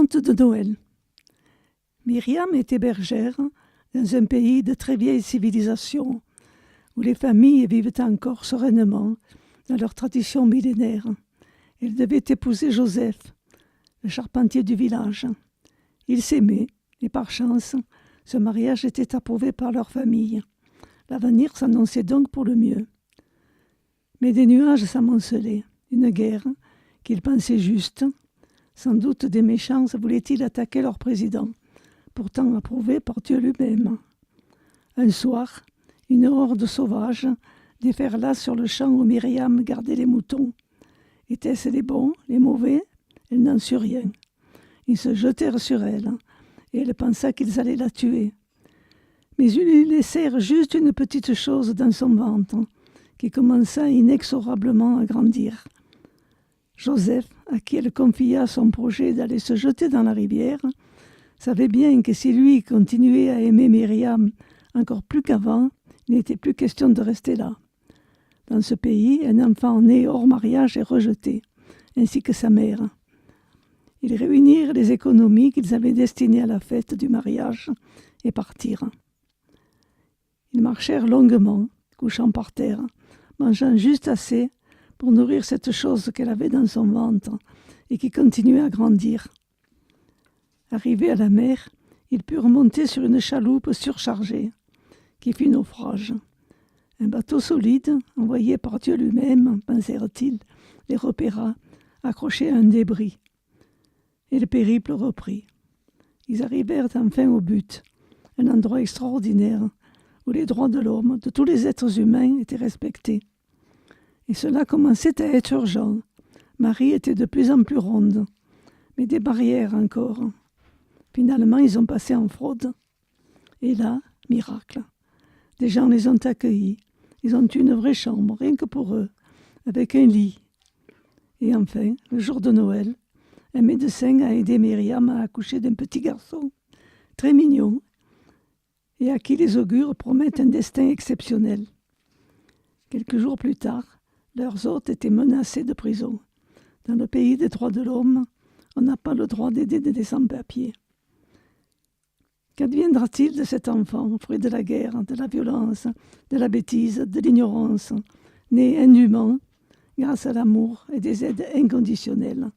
Conte de Noël. Myriam était bergère dans un pays de très vieille civilisation, où les familles vivent encore sereinement dans leur tradition millénaire. Elle devait épouser Joseph, le charpentier du village. Ils s'aimaient, et par chance, ce mariage était approuvé par leur famille. L'avenir s'annonçait donc pour le mieux. Mais des nuages s'amoncelaient, une guerre, qu'ils pensaient juste. Sans doute des méchants voulaient-ils attaquer leur président, pourtant approuvé par Dieu lui-même. Un soir, une horde sauvage déferla sur le champ où Myriam gardait les moutons. Étaient-ce les bons, les mauvais? Elle n'en sut rien. Ils se jetèrent sur elle, et elle pensa qu'ils allaient la tuer. Mais ils lui laissèrent juste une petite chose dans son ventre, qui commença inexorablement à grandir. Joseph, à qui elle confia son projet d'aller se jeter dans la rivière, savait bien que si lui continuait à aimer Myriam encore plus qu'avant, il n'était plus question de rester là. Dans ce pays, un enfant né hors mariage est rejeté, ainsi que sa mère. Ils réunirent les économies qu'ils avaient destinées à la fête du mariage et partirent. Ils marchèrent longuement, couchant par terre, mangeant juste assez pour nourrir cette chose qu'elle avait dans son ventre et qui continuait à grandir. Arrivés à la mer, ils purent monter sur une chaloupe surchargée, qui fit naufrage. Un bateau solide, envoyé par Dieu lui-même, pensèrent-ils, les repéra, accrochés à un débris. Et le périple reprit. Ils arrivèrent enfin au but, un endroit extraordinaire, où les droits de l'homme, de tous les êtres humains, étaient respectés. Et cela commençait à être urgent. Marie était de plus en plus ronde, mais des barrières encore. Finalement, ils ont passé en fraude. Et là, miracle. Des gens les ont accueillis. Ils ont eu une vraie chambre, rien que pour eux, avec un lit. Et enfin, le jour de Noël, un médecin a aidé Myriam à accoucher d'un petit garçon, très mignon, et à qui les augures promettent un destin exceptionnel. Quelques jours plus tard, leurs hôtes étaient menacés de prison. Dans le pays des droits de l'homme, on n'a pas le droit d'aider des sans-papiers. Qu'adviendra-t-il de cet enfant, fruit de la guerre, de la violence, de la bêtise, de l'ignorance, né indûment grâce à l'amour et des aides inconditionnelles?